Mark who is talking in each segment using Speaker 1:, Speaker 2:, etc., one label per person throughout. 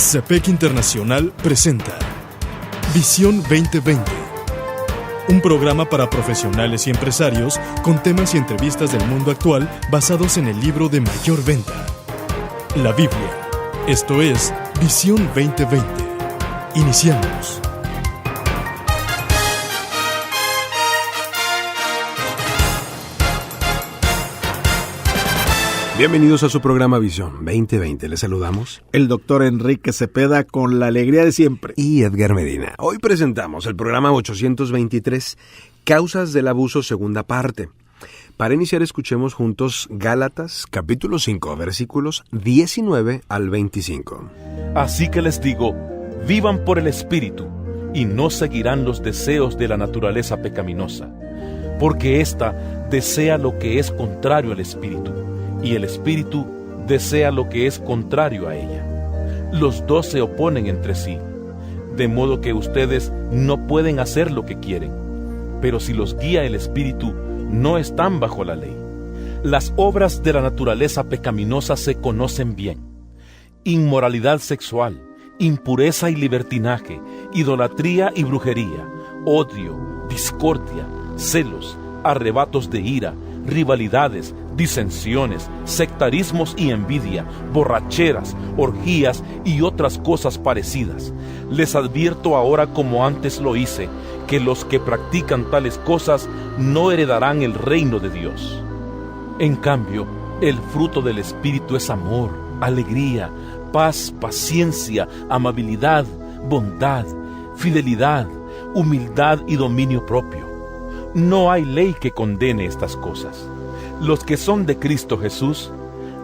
Speaker 1: CEPEC Internacional presenta Visión 2020, un programa para profesionales y empresarios con temas y entrevistas del mundo actual basados en el libro de mayor venta, la Biblia. Esto es Visión 2020. Iniciamos.
Speaker 2: Bienvenidos a su programa Visión 2020. Les saludamos
Speaker 3: el doctor Enrique Cepeda con la alegría de siempre
Speaker 2: y Edgar Medina. Hoy presentamos el programa 823, Causas del Abuso, segunda parte. Para iniciar, escuchemos juntos Gálatas, capítulo 5, versículos 19 al 25.
Speaker 4: Así que les digo, vivan por el Espíritu, y no seguirán los deseos de la naturaleza pecaminosa, porque ésta desea lo que es contrario al Espíritu, y el Espíritu desea lo que es contrario a ella. Los dos se oponen entre sí, de modo que ustedes no pueden hacer lo que quieren. Pero si los guía el Espíritu, no están bajo la ley. Las obras de la naturaleza pecaminosa se conocen bien: inmoralidad sexual, impureza y libertinaje, idolatría y brujería, odio, discordia, celos, arrebatos de ira, rivalidades, disensiones, sectarismos y envidia, borracheras, orgías y otras cosas parecidas. Les advierto ahora, como antes lo hice, que los que practican tales cosas no heredarán el reino de Dios. En cambio, el fruto del Espíritu es amor, alegría, paz, paciencia, amabilidad, bondad, fidelidad, humildad y dominio propio. No hay ley que condene estas cosas. Los que son de Cristo Jesús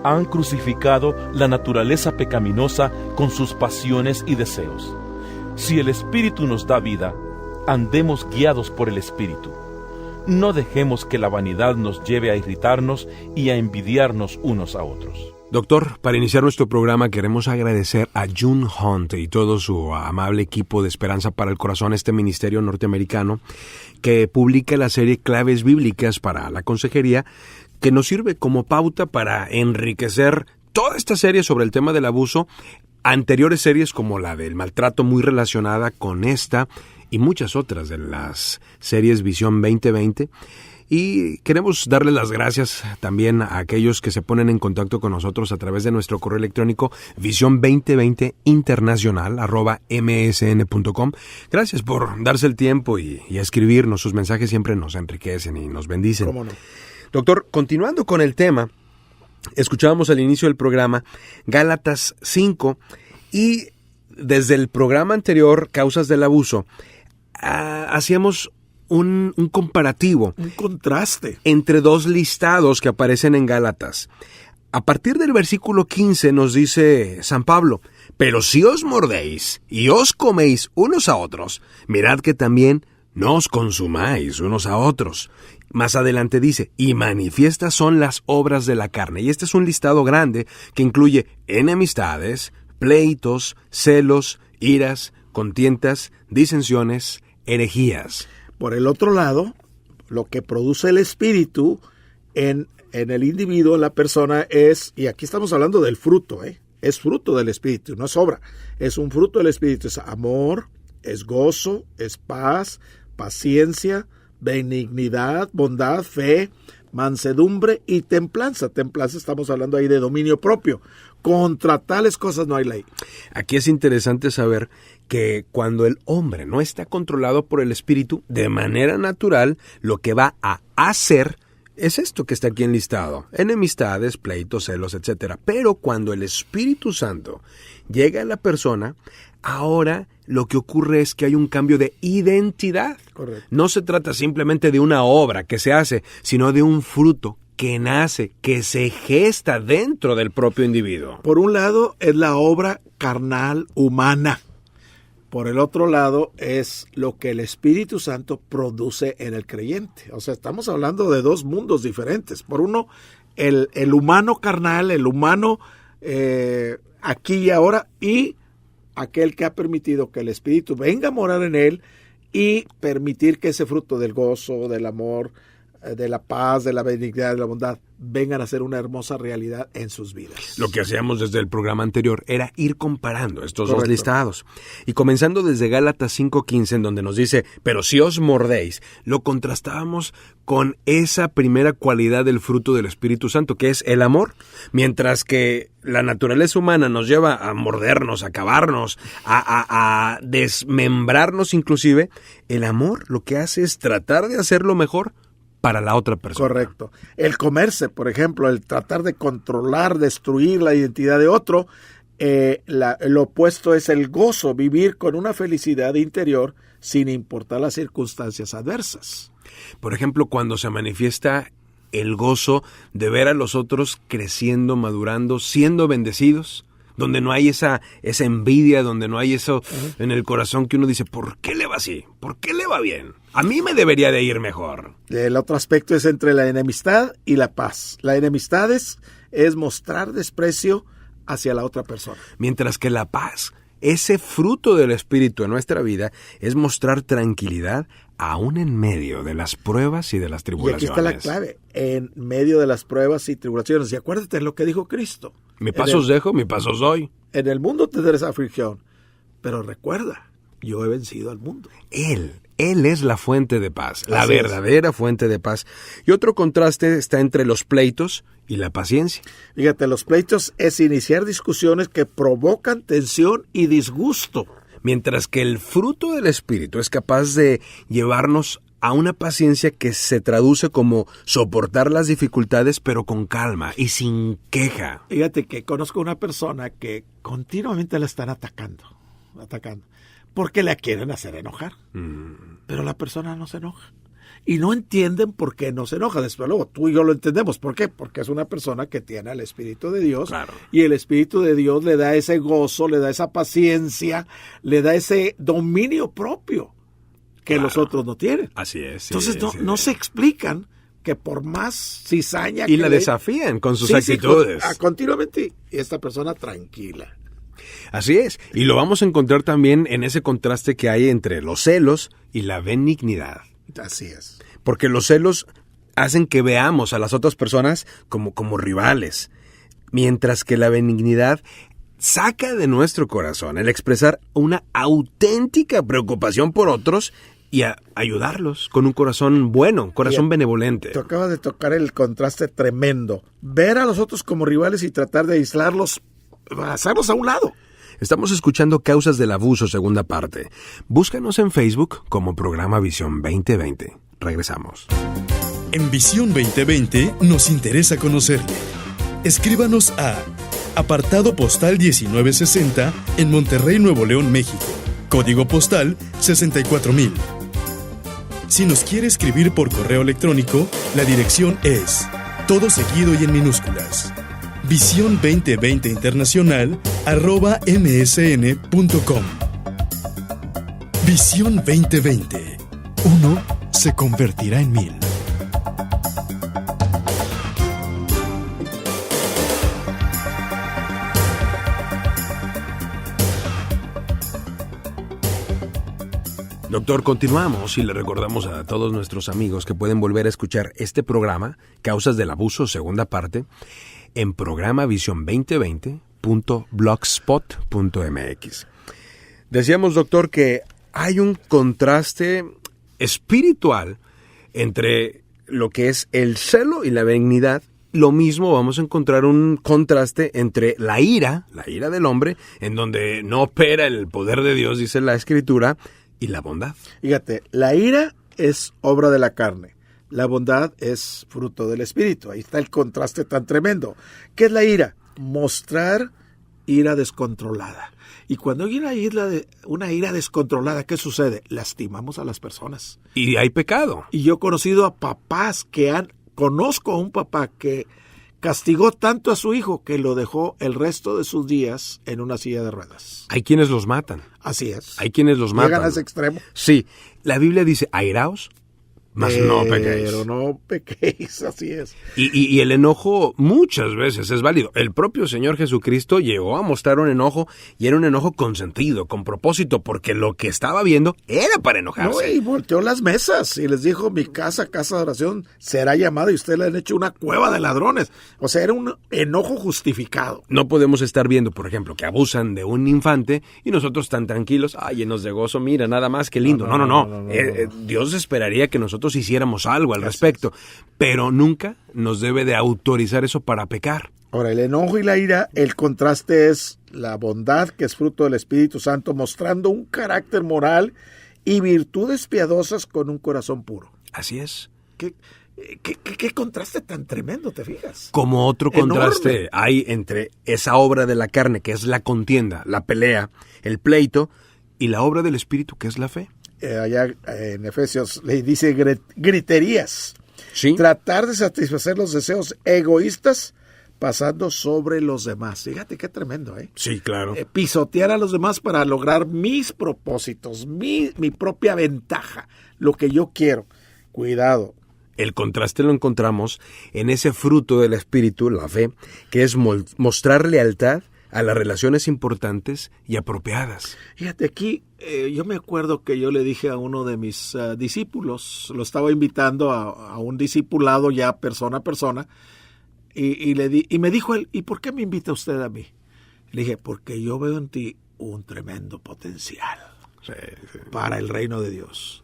Speaker 4: han crucificado la naturaleza pecaminosa con sus pasiones y deseos. Si el Espíritu nos da vida, andemos guiados por el Espíritu. No dejemos que la vanidad nos lleve a irritarnos y a envidiarnos unos a otros.
Speaker 2: Doctor, para iniciar nuestro programa queremos agradecer a June Hunt y todo su amable equipo de Esperanza para el Corazón, este ministerio norteamericano que publica la serie Claves Bíblicas para la Consejería, que nos sirve como pauta para enriquecer toda esta serie sobre el tema del abuso, anteriores series como la del maltrato muy relacionada con esta y muchas otras de las series Visión 2020. Y queremos darle las gracias también a aquellos que se ponen en contacto con nosotros a través de nuestro correo electrónico visión2020internacional@msn.com. Gracias por darse el tiempo y escribirnos. Sus mensajes siempre nos enriquecen y nos bendicen.
Speaker 3: ¿Cómo no?
Speaker 2: Doctor, continuando con el tema, escuchábamos al inicio del programa Gálatas 5 y desde el programa anterior, Causas del Abuso, hacíamos un comparativo.
Speaker 3: Un contraste.
Speaker 2: Entre dos listados que aparecen en Gálatas. A partir del versículo 15 nos dice San Pablo: pero si os mordéis y os coméis unos a otros, mirad que también no os consumáis unos a otros. Más adelante dice: y manifiestas son las obras de la carne. Y este es un listado grande que incluye enemistades, pleitos, celos, iras, contiendas, disensiones, herejías.
Speaker 3: Por el otro lado, lo que produce el Espíritu en el individuo, en la persona, es, y aquí estamos hablando del fruto, es fruto del Espíritu, no es obra, es un fruto del Espíritu, es amor, es gozo, es paz, paciencia, benignidad, bondad, fe, mansedumbre y templanza. Templanza, estamos hablando ahí de dominio propio. Contra tales cosas no hay ley.
Speaker 2: Aquí es interesante saber que cuando el hombre no está controlado por el Espíritu, de manera natural, lo que va a hacer es esto que está aquí enlistado: enemistades, pleitos, celos, etc. Pero cuando el Espíritu Santo llega a la persona, ahora lo que ocurre es que hay un cambio de identidad.
Speaker 3: Correcto.
Speaker 2: No se trata simplemente de una obra que se hace, sino de un fruto que nace, que se gesta dentro del propio individuo.
Speaker 3: Por un lado es la obra carnal humana. Por el otro lado es lo que el Espíritu Santo produce en el creyente. O sea, estamos hablando de dos mundos diferentes. Por uno, el humano carnal, el humano aquí y ahora, y aquel que ha permitido que el Espíritu venga a morar en él y permitir que ese fruto del gozo, del amor, de la paz, de la benignidad, de la bondad, vengan a ser una hermosa realidad en sus vidas.
Speaker 2: Lo que hacíamos desde el programa anterior era ir comparando estos dos listados. Y comenzando desde Gálatas 5:15, en donde nos dice, pero si os mordéis, lo contrastábamos con esa primera cualidad del fruto del Espíritu Santo, que es el amor. Mientras que la naturaleza humana nos lleva a mordernos, a acabarnos, a desmembrarnos inclusive, el amor lo que hace es tratar de hacerlo mejor para la otra persona.
Speaker 3: Correcto. El comerse, por ejemplo, el tratar de controlar, destruir la identidad de otro, lo opuesto es el gozo, vivir con una felicidad interior sin importar las circunstancias adversas.
Speaker 2: Por ejemplo, cuando se manifiesta el gozo de ver a los otros creciendo, madurando, siendo bendecidos, donde no hay esa envidia, donde no hay eso en el corazón que uno dice, ¿por qué le va así? ¿Por qué le va bien? A mí me debería de ir mejor.
Speaker 3: El otro aspecto es entre la enemistad y la paz. La enemistad es mostrar desprecio hacia la otra persona.
Speaker 2: Mientras que la paz, ese fruto del Espíritu en nuestra vida, es mostrar tranquilidad aún en medio de las pruebas y de las tribulaciones.
Speaker 3: Y aquí está la clave, en medio de las pruebas y tribulaciones. Y acuérdate de lo que dijo Cristo.
Speaker 2: Mi paz os dejo, mi paz os doy.
Speaker 3: En el mundo tendréis aflicción, pero recuerda, yo he vencido al mundo.
Speaker 2: Él es la fuente de paz, la verdadera fuente de paz. Y otro contraste está entre los pleitos y la paciencia.
Speaker 3: Fíjate, los pleitos es iniciar discusiones que provocan tensión y disgusto.
Speaker 2: Mientras que el fruto del Espíritu es capaz de llevarnos a una paciencia que se traduce como soportar las dificultades, pero con calma y sin queja.
Speaker 3: Fíjate que conozco una persona que continuamente la están atacando, porque la quieren hacer enojar. Pero la persona no se enoja. Y no entienden por qué no se enoja. Después luego tú y yo lo entendemos. ¿Por qué? Porque es una persona que tiene al Espíritu de Dios.
Speaker 2: Claro.
Speaker 3: Y el Espíritu de Dios le da ese gozo, le da esa paciencia, le da ese dominio propio que los otros no tienen.
Speaker 2: Así es.
Speaker 3: Entonces no se explican que por más cizaña
Speaker 2: y la desafían con sus actitudes.
Speaker 3: Continuamente. Y esta persona tranquila.
Speaker 2: Así es. Y lo vamos a encontrar también en ese contraste que hay entre los celos y la benignidad.
Speaker 3: Así es.
Speaker 2: Porque los celos hacen que veamos a las otras personas como rivales, mientras que la benignidad saca de nuestro corazón el expresar una auténtica preocupación por otros y a ayudarlos con un corazón bueno, un corazón benevolente.
Speaker 3: Tú acabas de tocar el contraste tremendo. Ver a los otros como rivales y tratar de aislarlos, hacerlos a un lado.
Speaker 2: Estamos escuchando Causas del Abuso, segunda parte. Búscanos en Facebook como Programa Visión 2020. Regresamos.
Speaker 1: En Visión 2020 nos interesa conocerle. Escríbanos a apartado postal 1960 en Monterrey, Nuevo León, México. Código postal 64000. Si nos quiere escribir por correo electrónico, la dirección es todo seguido y en minúsculas. Visión 2020 Internacional @msn.com. Visión 2020. Uno se convertirá en 1000.
Speaker 2: Doctor, continuamos y le recordamos a todos nuestros amigos que pueden volver a escuchar este programa, Causas del Abuso, segunda parte, en programavision2020.blogspot.mx. Decíamos, doctor, que hay un contraste espiritual entre lo que es el celo y la benignidad. Lo mismo vamos a encontrar un contraste entre la ira del hombre, en donde no opera el poder de Dios, dice la Escritura, y la bondad.
Speaker 3: Fíjate, la ira es obra de la carne. La bondad es fruto del Espíritu. Ahí está el contraste tan tremendo. ¿Qué es la ira? Mostrar ira descontrolada. Y cuando hay una ira descontrolada, ¿qué sucede? Lastimamos a las personas.
Speaker 2: Y hay pecado.
Speaker 3: Y yo he conocido a papás conozco a un papá que castigó tanto a su hijo que lo dejó el resto de sus días en una silla de ruedas.
Speaker 2: Hay quienes los matan.
Speaker 3: Así es.
Speaker 2: Hay quienes los matan.
Speaker 3: Llegan a ese extremo.
Speaker 2: Sí. La Biblia dice, airaos, Mas no pequéis.
Speaker 3: Pero no pequéis, así es.
Speaker 2: Y el enojo muchas veces es válido. El propio Señor Jesucristo llegó a mostrar un enojo, y era un enojo con sentido, con propósito, porque lo que estaba viendo era para enojarse.
Speaker 3: No, y volteó las mesas y les dijo, mi casa de oración será llamada y ustedes le han hecho una cueva de ladrones. O sea, era un enojo justificado.
Speaker 2: No podemos estar viendo, por ejemplo, que abusan de un infante y nosotros tan tranquilos, llenos de gozo, mira, nada más, qué lindo. No. Dios esperaría que nosotros hiciéramos algo al respecto, pero nunca nos debe de autorizar eso para pecar.
Speaker 3: Ahora, el enojo y la ira, el contraste es la bondad, que es fruto del Espíritu Santo, mostrando un carácter moral y virtudes piadosas con un corazón puro.
Speaker 2: Así es.
Speaker 3: ¿Qué contraste tan tremendo, te fijas?
Speaker 2: Como otro contraste
Speaker 3: Enorme.
Speaker 2: hay entre esa obra de la carne, que es la contienda, la pelea, el pleito, y la obra del Espíritu, que es la fe.
Speaker 3: Allá en Efesios le dice griterías.
Speaker 2: Sí.
Speaker 3: Tratar de satisfacer los deseos egoístas pasando sobre los demás. Fíjate qué tremendo, ¿eh?
Speaker 2: Sí, claro.
Speaker 3: Pisotear a los demás para lograr mis propósitos, mi propia ventaja, lo que yo quiero. Cuidado.
Speaker 2: El contraste lo encontramos en ese fruto del Espíritu, la fe, que es mostrar lealtad a las relaciones importantes y apropiadas.
Speaker 3: Fíjate, aquí yo me acuerdo que yo le dije a uno de mis discípulos, lo estaba invitando a un discipulado ya persona a persona, y me dijo él, ¿y por qué me invita usted a mí? Le dije, porque yo veo en ti un tremendo potencial para el reino de Dios.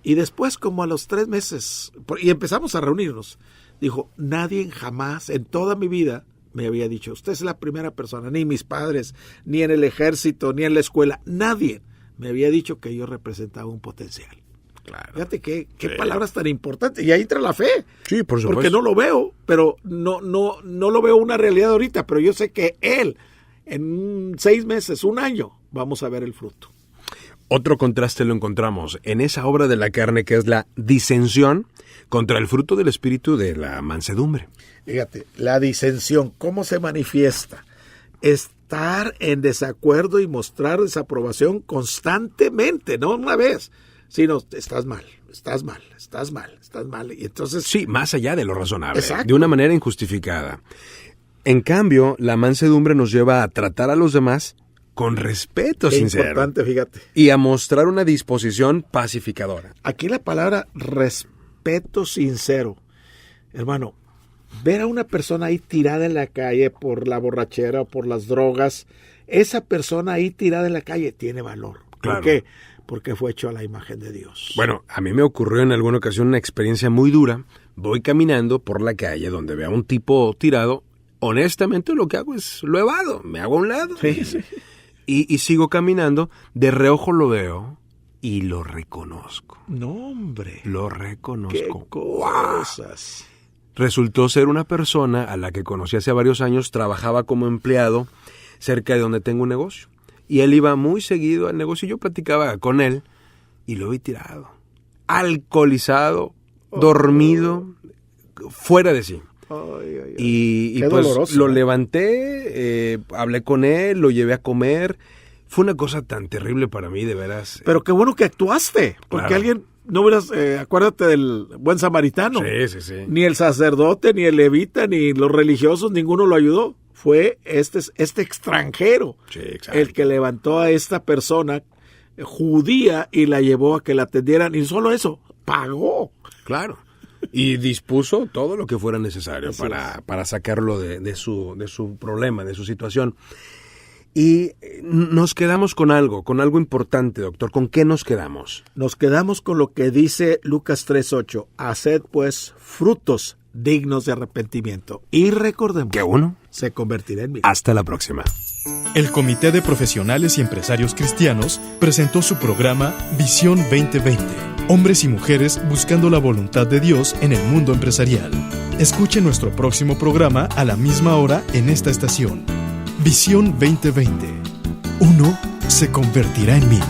Speaker 3: Y después, como a los 3 meses, y empezamos a reunirnos, dijo, nadie jamás en toda mi vida me había dicho, usted es la primera persona, ni mis padres, ni en el ejército, ni en la escuela, nadie me había dicho que yo representaba un potencial.
Speaker 2: Claro.
Speaker 3: Fíjate qué palabras tan importantes. Y ahí entra la fe.
Speaker 2: Sí, por supuesto.
Speaker 3: Porque no lo veo, pero no lo veo una realidad ahorita, pero yo sé que él, en 6 meses, 1 año, vamos a ver el fruto.
Speaker 2: Otro contraste lo encontramos en esa obra de la carne, que es la disensión contra el fruto del Espíritu de la mansedumbre.
Speaker 3: Fíjate, la disensión, ¿cómo se manifiesta? Estar en desacuerdo y mostrar desaprobación constantemente, no una vez, sino estás mal. Y entonces...
Speaker 2: Sí, más allá de lo razonable,
Speaker 3: exacto,
Speaker 2: de una manera injustificada. En cambio, la mansedumbre nos lleva a tratar a los demás con respeto sincero.
Speaker 3: Importante, fíjate.
Speaker 2: Y a mostrar una disposición pacificadora.
Speaker 3: Aquí la palabra respeto sincero. Hermano, ver a una persona ahí tirada en la calle por la borrachera o por las drogas, esa persona ahí tirada en la calle tiene valor.
Speaker 2: Claro.
Speaker 3: ¿Por qué? Porque fue hecho a la imagen de Dios.
Speaker 2: Bueno, a mí me ocurrió en alguna ocasión una experiencia muy dura. Voy caminando por la calle donde veo a un tipo tirado. Honestamente, lo que hago es lo evado. Me hago a un lado.
Speaker 3: Sí.
Speaker 2: Y sigo caminando, de reojo lo veo y lo reconozco.
Speaker 3: No, hombre.
Speaker 2: Lo reconozco.
Speaker 3: ¡Qué cosas!
Speaker 2: Resultó ser una persona a la que conocí hace varios años, trabajaba como empleado cerca de donde tengo un negocio. Y él iba muy seguido al negocio y yo platicaba con él y lo vi tirado, alcoholizado, dormido, fuera de sí.
Speaker 3: Ay.
Speaker 2: Y
Speaker 3: Qué
Speaker 2: pues
Speaker 3: doloroso,
Speaker 2: lo levanté, hablé con él, lo llevé a comer. Fue una cosa tan terrible para mí, de veras.
Speaker 3: Pero qué bueno que actuaste, porque
Speaker 2: Claro.
Speaker 3: alguien, no hubieras, acuérdate del buen samaritano.
Speaker 2: Sí.
Speaker 3: Ni el sacerdote, ni el levita, ni los religiosos, ninguno lo ayudó. Fue este extranjero
Speaker 2: Sí, exacto.
Speaker 3: el que levantó a esta persona judía y la llevó a que la atendieran. Y solo eso, pagó.
Speaker 2: Claro. Y dispuso todo lo que fuera necesario
Speaker 3: Así
Speaker 2: para sacarlo de su problema, de su situación. Y nos quedamos con algo importante, doctor. ¿Con qué nos quedamos?
Speaker 3: Nos quedamos con lo que dice Lucas 3:8. Haced pues frutos dignos de arrepentimiento. Y recordemos
Speaker 2: Que uno
Speaker 3: se convertirá en mí.
Speaker 2: Hasta la próxima.
Speaker 1: El Comité de Profesionales y Empresarios Cristianos presentó su programa Visión 2020. Hombres y mujeres buscando la voluntad de Dios en el mundo empresarial. Escuche nuestro próximo programa a la misma hora en esta estación. Visión 2020. Uno se convertirá en 1000.